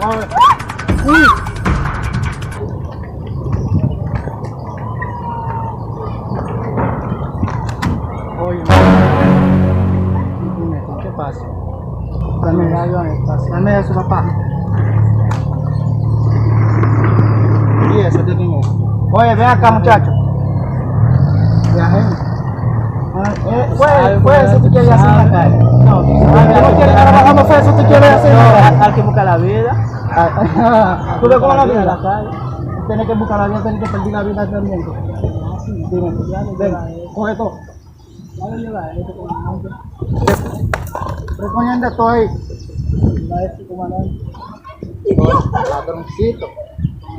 Uy. Oye, dime, ¿qué pasa? Dame eso, papá. ¿Y eso de quién es? Oye, ven acá, muchacho. Viaje. Fue eso que quieres hacer en la calle. No, tú no quieres que trabajamos fue eso que quieres hacer en la calle. Hay que buscar la vida. ¿Tú ves cómo la vida? La calle. Tienes que buscar la vida, tienes que perder la vida también. Dime, ven, coge todo. Recogiendo todo ahí. Ladroncito.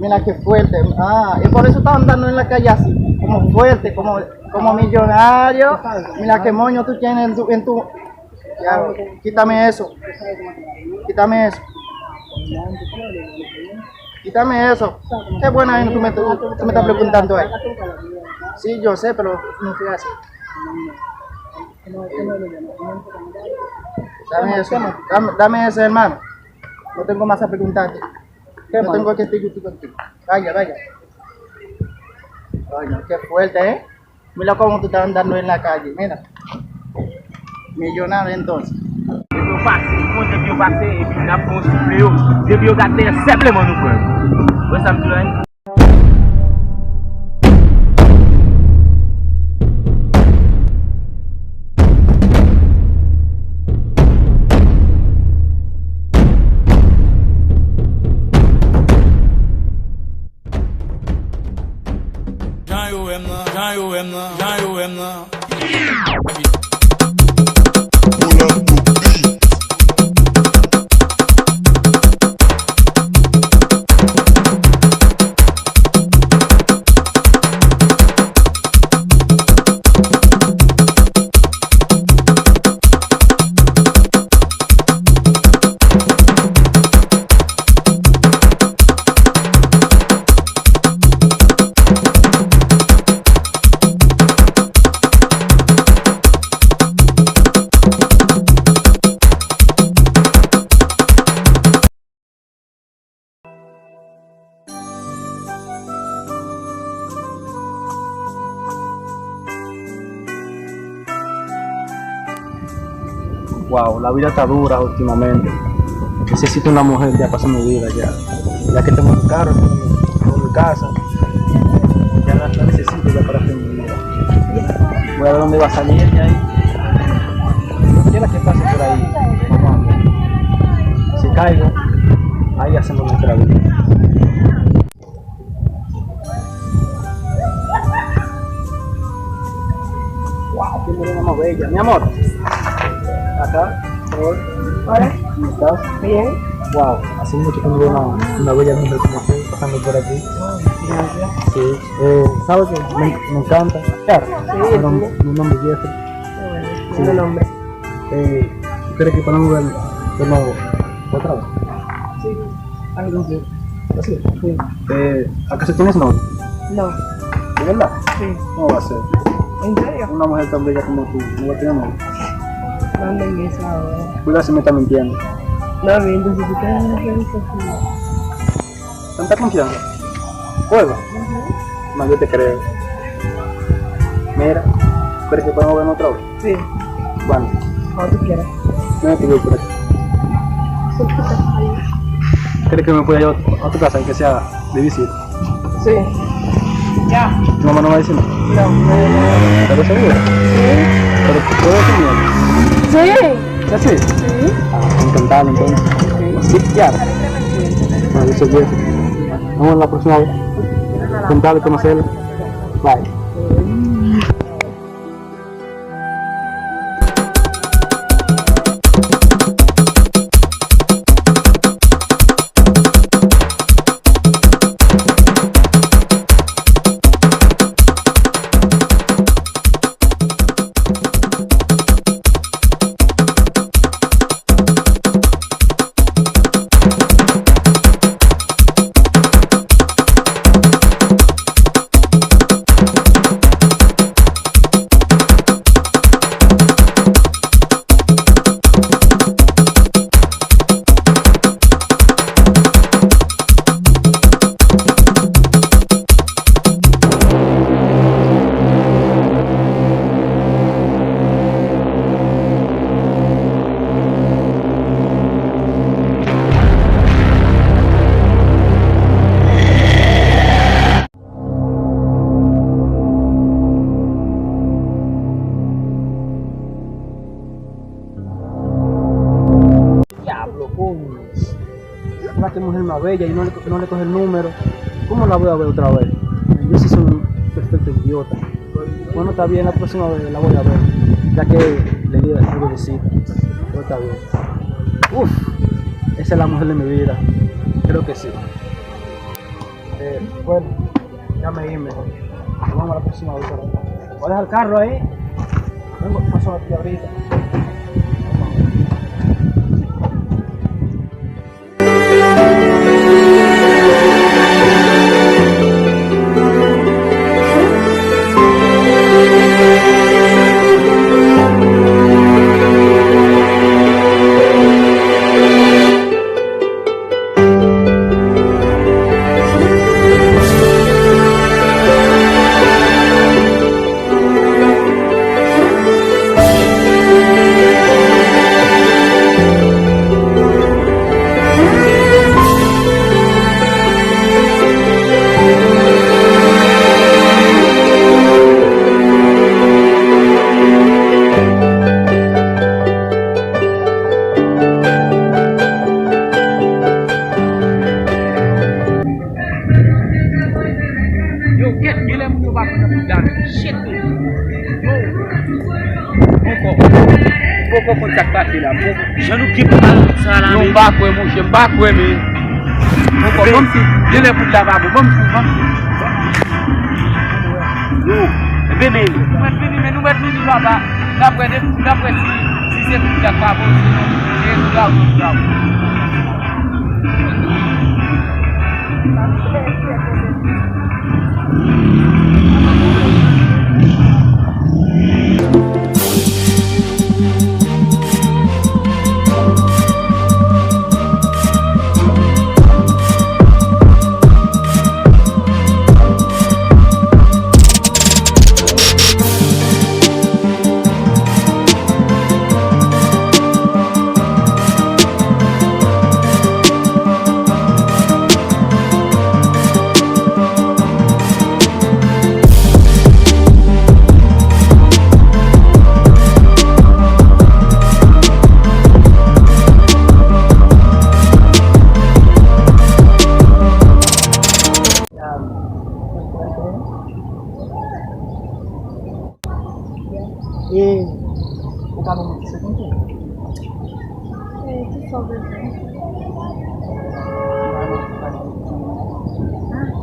Mira qué fuerte. Y por eso están andando en la calle así, como fuerte, como millonario. Mira qué moño tú tienes en tu. Ya, quítame eso. Quítame eso. Quítame eso. Qué buena ahí, tú me estás preguntando ahí. Sí, yo sé, pero no fui así. Dame eso, dame eso, hermano. No tengo más a preguntarte. No tengo que discutir contigo. Vaya. Coño, qué fuerte, ¿eh? Mira cómo tú estás andando en la calle, mira. Millonario entonces. Depi yo pase, moun depi yo pase, epi nan pou souple yo, depi yo gate sepleman nou kwen. Wè sa mtou la yon? Wow, la vida está dura últimamente. Necesito una mujer ya para mi vida ya. Ya que tengo un carro, tengo mi casa, ya la necesito ya para hacer mi vida. Voy a ver dónde va a salir ella ahí. Quiera que pase por ahí, vamos. Si caigo, ahí hacemos nuestra vida. Wow, qué morena más bella, mi amor. Acá, por favor. Hola, ¿Cómo estás? bien. Wow, hace mucho que no veo una bella mujer como tú pasando por aquí. Gracias. Sí, ¿sabes que me encanta? Claro, Sí, mi nombre es Jeffrey. Sí. El nombre. ¿Tú crees que podemos ver de nuevo otra vez? Sí. Algo sí. ¿Así? Sí. ¿Acaso tienes novio? No. ¿De verdad? Sí. ¿Cómo va a ser? ¿En serio? Una mujer tan bella como tú, no va a tener novio. No anden en eso ahora. Cuidado si me está mintiendo. No, bien, entonces tú tienes una revista así. ¿Tanta confianza? ¿Juego? No, yo te creo. Mira, ¿crees que podemos vernos otra vez? Sí. Bueno, Cuando tú quieras. no te voy por aquí. ¿Crees que me pueda llevar a tu casa, aunque sea de visita? Sí. Ya. ¿Tu mamá no va a decir nada? No. ¿Estás segura? Sí. ¿Pero puedo decir miedo? Sí. ¿Ya sí? Sí. Encantado entonces. Sí, claro. Bueno, yo soy Jeffrey. Nos vemos la próxima vez. Encantado de conocerlo. Bye. la que mujer más bella y no le coge el número. ¿Cómo la voy a ver otra vez? Yo sí soy un perfecto idiota. Bueno, está bien, la próxima vez la voy a ver, ya que le di algo de cita. Pero está bien. Uf, esa es la mujer de mi vida. Creo que sí. Bueno, ya me irme. Nos vemos la próxima vez. Voy a dejar el carro ahí. Vengo, paso aquí ahorita. Yo, get you let me go back to the dance. Shit. Pouco kontakte la. Janou ki pa sa la Non mi. bakwe mon chen, bakwe mi. Pouco bom si, je le pou lavabo, bom si. Yo, bebe. Nou met vini baba. Dapre si se pou lavabo, se nou lavabo. Acaba de ser contigo. Que sobre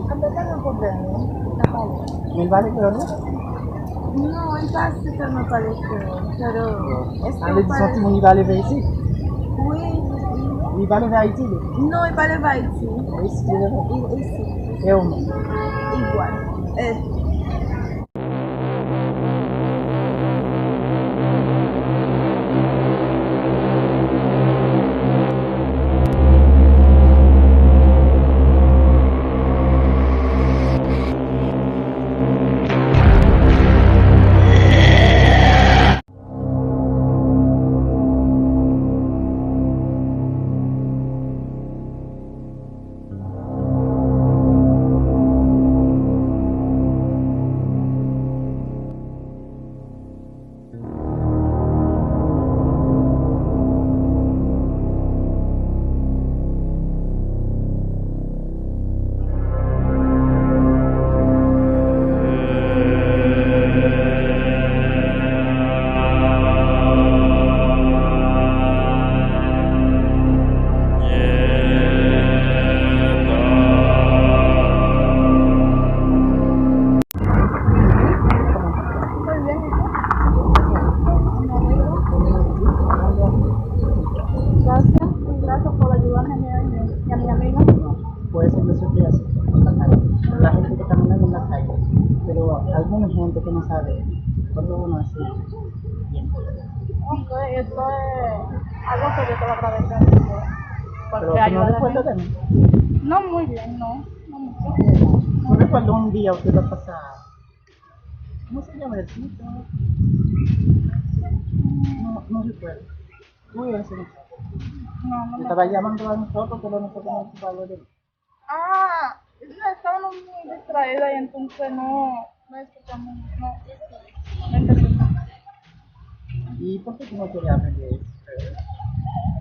¿cuánto tengo un problema? ¿Y el vale pero no? No, el pase que me pareció, pero es que Allez, disons il va aller ici. Oui, Il va aller vers Haïti. no, il va levar ici. Ici, il est Ici, Et on. igual. Gracias por ayudarme y a mi amiga. Puede ser que yo siempre así, la gente que camina en la calle, pero alguna gente que no sabe cuando uno así, bien. Ok, esto es algo que yo te lo agradezco. Pero Porque que no recuerdo de mí. No muy bien, no mucho. No recuerdo un día usted va a pasar, ¿cómo se llama el sitio? No recuerdo. Muy bien, señor. No Me me estaba llamando a nosotros, pero nosotros no sabemos de él. Ah, estábamos muy distraídas y entonces no escuchamos, no entendimos. ¿Y por qué tú no querías aprender eso?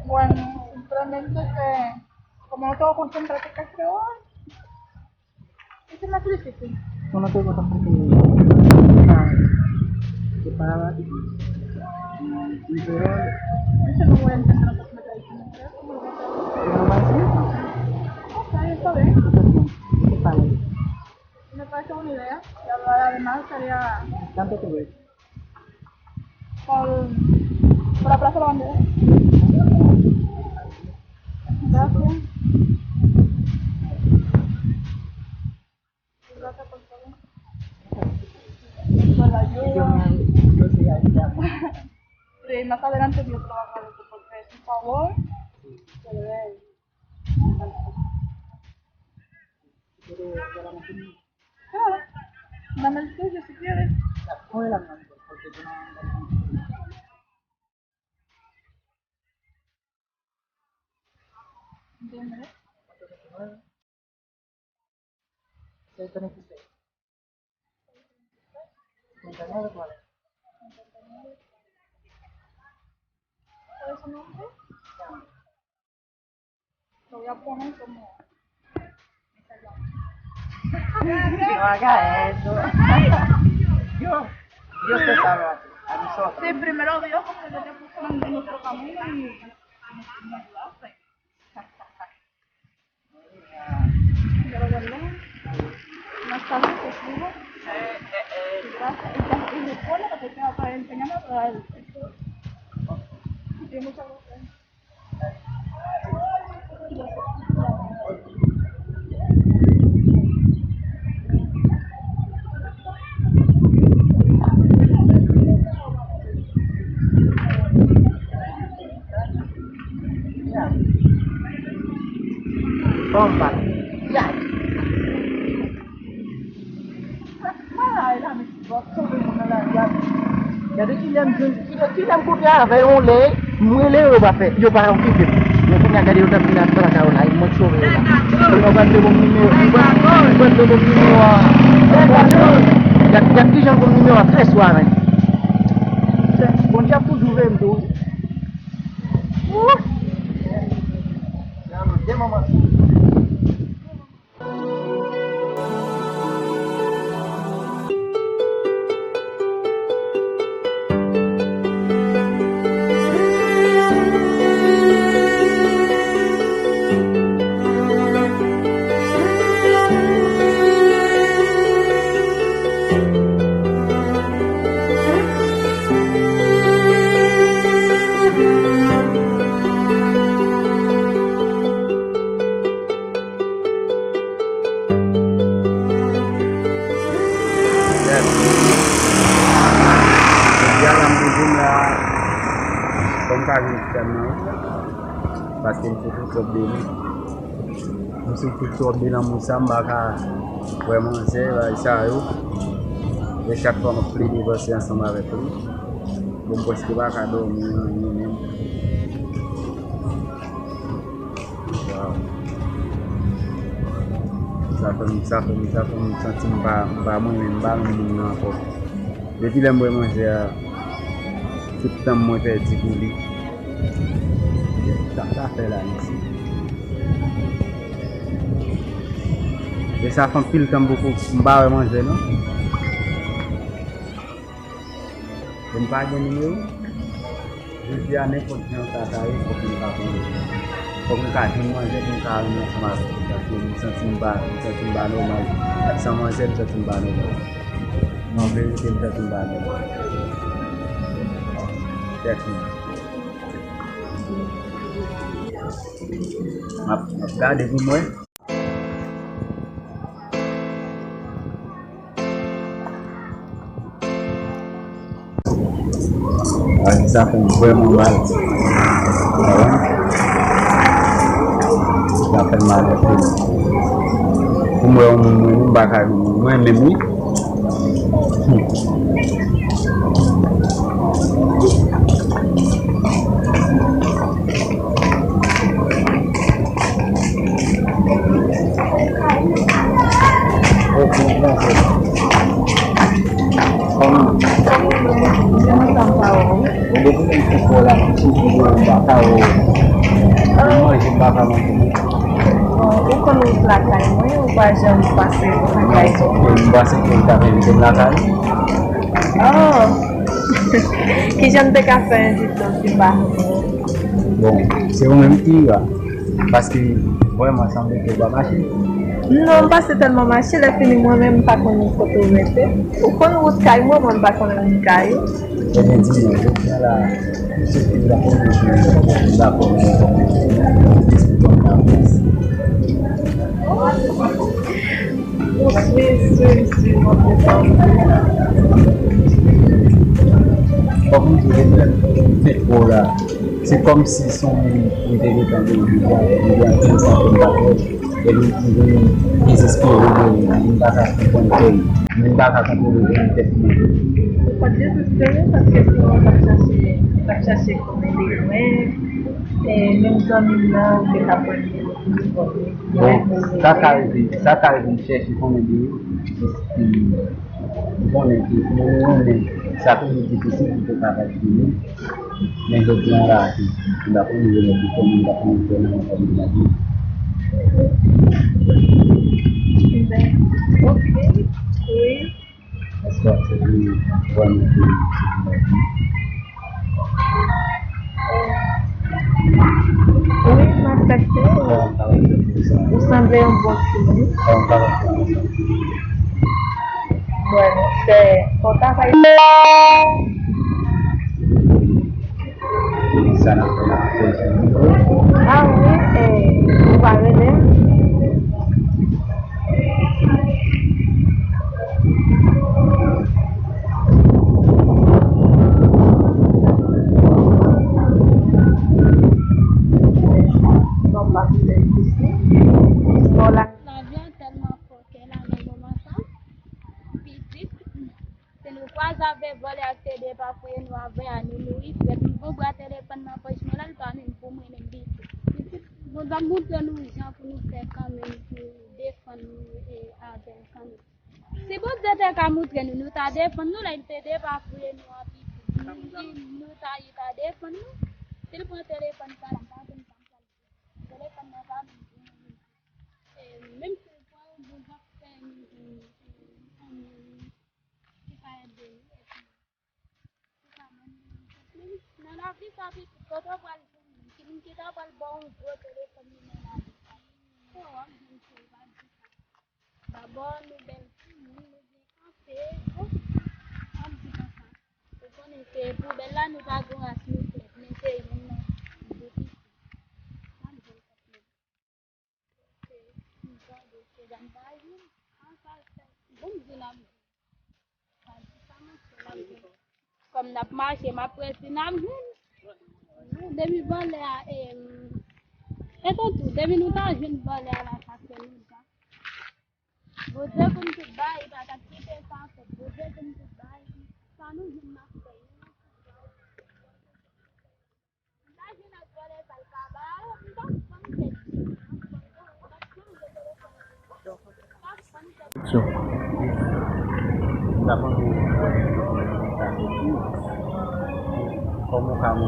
Bueno, siempre solamente que como no tengo concentración, es más difícil. No, no tengo tampoco que paraba y pero Eso no voy a entender lo que me está diciendo. Pero ¿cómo lo voy a hacer? no más eso. Ok, está bien. ¿Qué pasa? Me parece una idea. Y además sería Tanto te ves. por la Plaza de la Bandera. Gracias. Gracias por todo. Por la ayuda. Yo sí, ahí ya. Sí, más adelante yo trabajo de eso porque es un favor que debe. Claro. Dame el tuyo si quieres. Joder la mano, porque tú no. ¿Entiendes? 636. 59, ¿cuál es? ¿Cuál es su nombre? Lo voy a poner como. No haga eso. Dios te salva a nosotros. Sí, primero Dios, porque yo te puse en nuestro camino y me ayudaste. Ya lo guardé. Más tarde te escribo. Gracias. Y recuerda que te tengo para enseñarme a traer esto. Sí, muchas gracias. Bomba. Ya. Jadi kita punya apa yang mulai apa yo para un tipo yo punya dari udah pindah para kau lain mau coba kalau kan dia yang kisah bumi tres suara punya tu dua itu dia mama Pakin itu problem musim itu bila musim baka vraiment c'est ça yo et chaque fois on plie divorcer ensemble avec lui bon parce que baka dormir ni ça fait me sentir pas moi même pas non encore depuis le moment j'ai tout le temps moi fait pour lui ça fait là ici. Et ça fait pile temps beaucoup m'ba manger non. Je ne pas gagner. Je dis à n'importe qui ça ça il faut qu'il va pour que quand il mange il va manger sama parce que me sentir pas normal. Ça manger je sentir pas normal. Non mais je sentir pas normal. Regardez-vous moi. Ça fait vraiment mal. Ça fait mal. Pour moi, moi même oui. Sekolah, suku, tak tahu. baka mwen. Ou kon ou lakay mwen ou pa jen pase lakay to? Mwen base ki ta revite lakay. Oh! Ki jen te ka fe inviton si pa? Bon, se ou menm ki va. Paske mwen mwen sanbe ke ba mache. Non, pa se telman mache, le fini mwen menm pa kon yon koto mette. Ou kon ou kay mwen pa kon yon kay. Je ven di men, je ven la se ki la kon la kon c'est comme si son intérêt dans Pas désespéré parce que sinon va chercher comme des loin et même comme là on est appris. Bon, ça t'arrive chercher comme des bon, ça peut être difficile de travailler, mais le plan là, il a pas eu de comme il a pas eu de Ok, oui. parce que c'est une bonne Oui, m'affecté. Vous semblez un bon film. Bueno, se cortaba ahí. Ah, oui, va a ver. Non, pas ici. Hola. L'avion tellement fort qu'elle a un moment ça. Puis, c'est nous trois avec volé à TD par pour nous avoir à nous nourrir. C'est nous boire téléphone dans poche mais là le pas même pour moi même dit. Vous avez montré nous gens pour nous faire quand même pour défendre nous et avec quand même. C'est bon de te montrer nous t'a défendre nous là il TD par pour nous à nous t'a défendre nous. C'est le téléphone ça là pas comme ça. Téléphone là pas même si le point vous va faire dans la vie, ça fait que quand on voit le bon gros téléphone, d'abord, nous café, un petit peu ça. Vous connaissez, pour là, nous avons un snooker, mais c'est une comme n'a marché ma presse n'a demi volé à et tout demi nous ta jeune volé à la face nous ça vous devez comme tout bas il va quitter ça vous devez comme tout bas ça nous jeune ma presse là je n'ai volé ça le cabal So, dapat kamu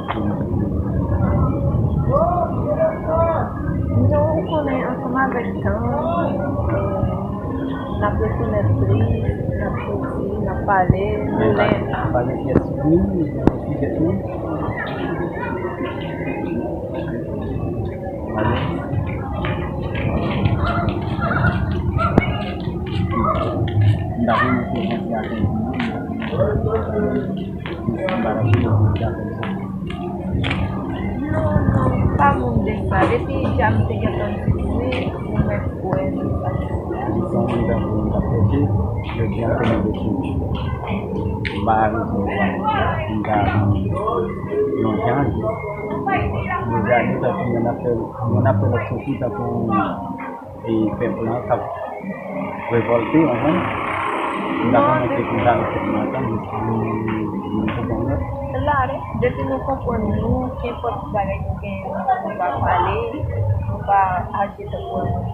Non, on est ensemble avec temps. On a pris une esprit, on a choisi, on a parlé, non, pas mon dessin. Depuis que j'ai mis entendu, on m'a trouvé. on appelle la société pour faire plan révolter en fait. Claro, depuis nous comprenons qu'importe bagaille qu'on va parler, on va agir pour nous.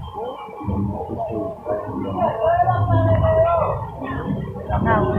Ah oui.